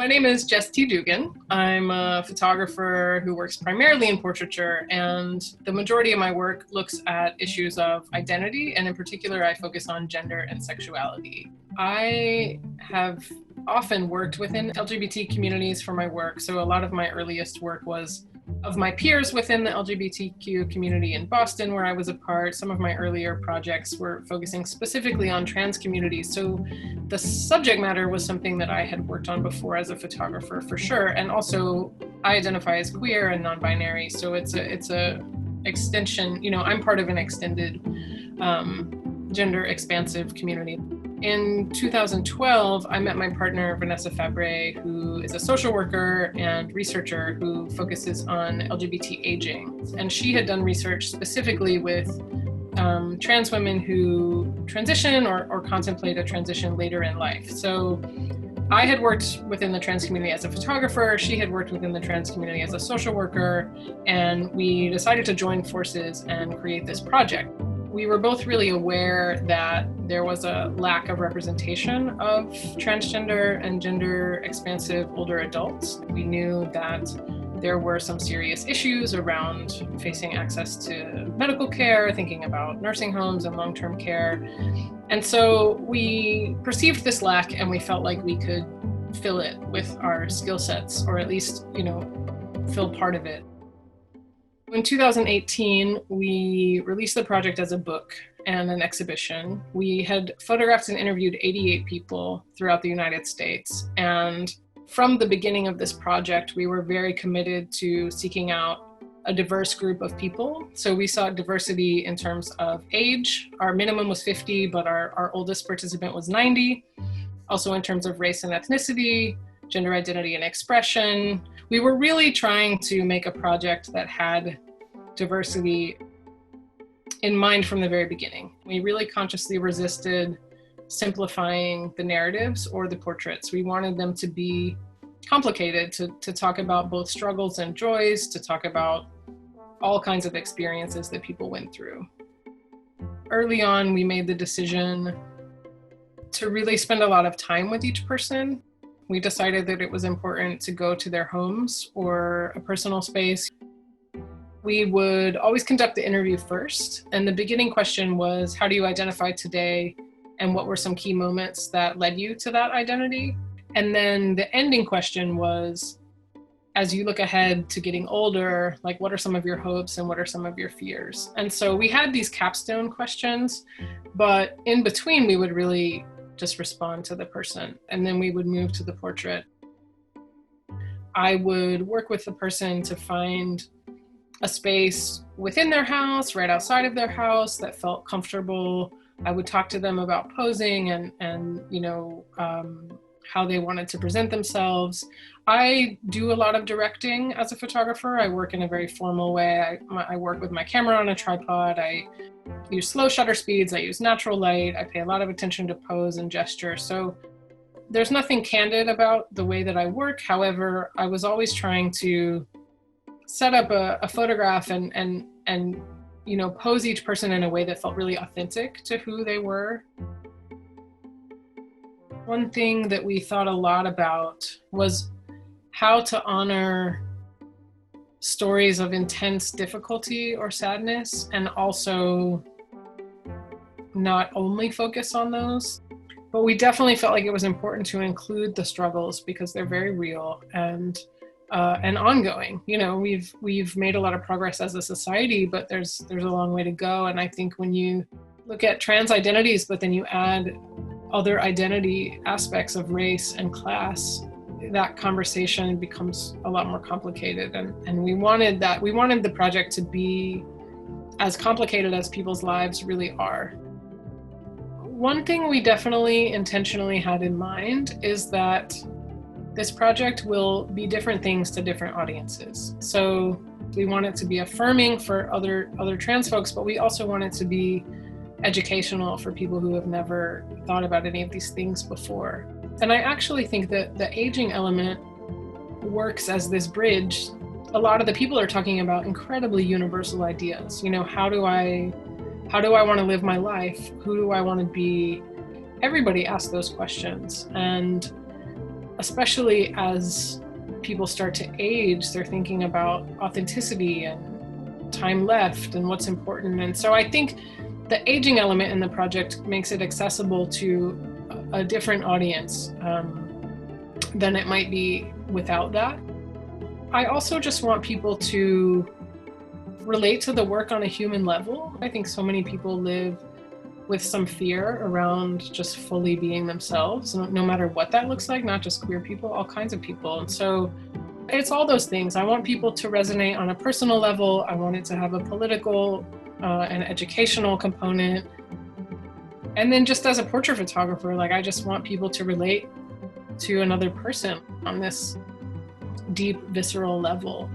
My name is Jess T. Dugan. I'm a photographer who works primarily in portraiture, and the majority of my work looks at issues of identity, and in particular, I focus on gender and sexuality. I have often worked within LGBT communities for my work, so a lot of my earliest work was of my peers within the LGBTQ community in Boston, where I was a part. Some of my earlier projects were focusing specifically on trans communities. So the subject matter was something that I had worked on before as a photographer for sure. And also I identify as queer and non-binary. So it's a extension, I'm part of an extended gender-expansive community. In 2012, I met my partner, Vanessa Fabbre, who is a social worker and researcher who focuses on LGBT aging. And she had done research specifically with trans women who transition or contemplate a transition later in life. So I had worked within the trans community as a photographer. She had worked within the trans community as a social worker. And we decided to join forces and create this project. We were both really aware that there was a lack of representation of transgender and gender-expansive older adults. We knew that there were some serious issues around facing access to medical care, thinking about nursing homes and long-term care. And so we perceived this lack, and we felt like we could fill it with our skill sets, or at least, fill part of it. In 2018, we released the project as a book and an exhibition. We had photographed and interviewed 88 people throughout the United States. And from the beginning of this project, we were very committed to seeking out a diverse group of people. So we sought diversity in terms of age. Our minimum was 50, but our oldest participant was 90. Also in terms of race and ethnicity, gender identity and expression. We were really trying to make a project that had diversity in mind from the very beginning. We really consciously resisted simplifying the narratives or the portraits. We wanted them to be complicated, to talk about both struggles and joys, to talk about all kinds of experiences that people went through. Early on, we made the decision to really spend a lot of time with each person. We decided that it was important to go to their homes or a personal space. We would always conduct the interview first. And the beginning question was, how do you identify today? And what were some key moments that led you to that identity? And then the ending question was, as you look ahead to getting older, what are some of your hopes and what are some of your fears? And so we had these capstone questions, but in between we would really just respond to the person, and then we would move to the portrait. I would work with the person to find a space within their house, right outside of their house, that felt comfortable. I would talk to them about posing and how they wanted to present themselves. I do a lot of directing as a photographer. I work in a very formal way. I work with my camera on a tripod. I use slow shutter speeds. I use natural light. I pay a lot of attention to pose and gesture. So there's nothing candid about the way that I work. However, I was always trying to set up a photograph and pose each person in a way that felt really authentic to who they were. One thing that we thought a lot about was how to honor stories of intense difficulty or sadness, and also not only focus on those. But we definitely felt like it was important to include the struggles because they're very real and ongoing. We've made a lot of progress as a society, but there's a long way to go. And I think when you look at trans identities, but then you add other identity aspects of race and class, that conversation becomes a lot more complicated. And we wanted the project to be as complicated as people's lives really are. One thing we definitely intentionally had in mind is that this project will be different things to different audiences. So we want it to be affirming for other trans folks, but we also want it to be educational for people who have never thought about any of these things before. And I actually think that the aging element works as this bridge. A lot of the people are talking about incredibly universal ideas. How do I want to live my life? Who do I want to be? Everybody asks those questions. And especially as people start to age, they're thinking about authenticity and time left and what's important. And so I think the aging element in the project makes it accessible to a different audience than it might be without that. I also just want people to relate to the work on a human level. I think so many people live with some fear around just fully being themselves, no matter what that looks like, not just queer people, all kinds of people. And so it's all those things. I want people to resonate on a personal level. I want it to have a political and educational component. And then just as a portrait photographer, like I just want people to relate to another person on this deep, visceral level.